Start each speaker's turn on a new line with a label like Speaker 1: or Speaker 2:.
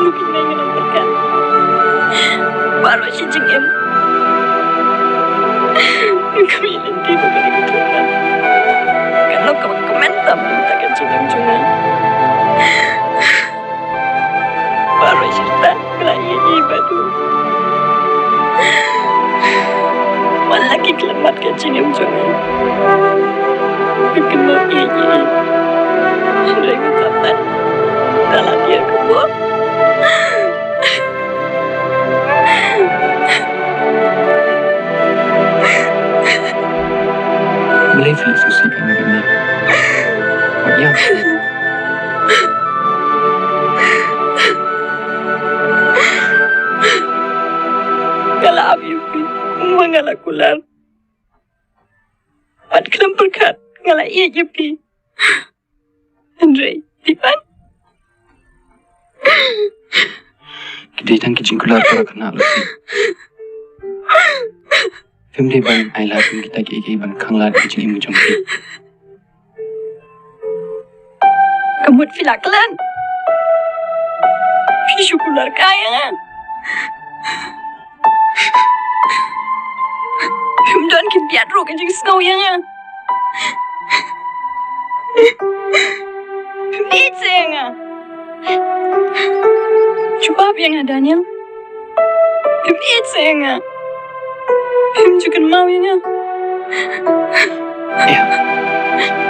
Speaker 1: mungkin ingin memberikan baru si jengem kami nanti bukan keturunan kalau kau komentar takkan jengem juga baru cerita kelainya ibadu malaki kelamat ke jengem juga kenal ini sudah ngutatan dalam dia kebun
Speaker 2: mulai filosofi kami ini yang
Speaker 1: kalau abiupi mengalakulan at kelam berkat ngalai ia jepi Andre Juban
Speaker 2: kita kicingkular para kenal Family ban ay lahat kita kay ban kangla kicing imu jongki.
Speaker 1: Kamut filaklan. Fisukular kaya. Himdan kibiat ro kicing snow yang. Itsenga. Coba yang adanya. Itsenga. Hem juga mau ya.
Speaker 2: Ya.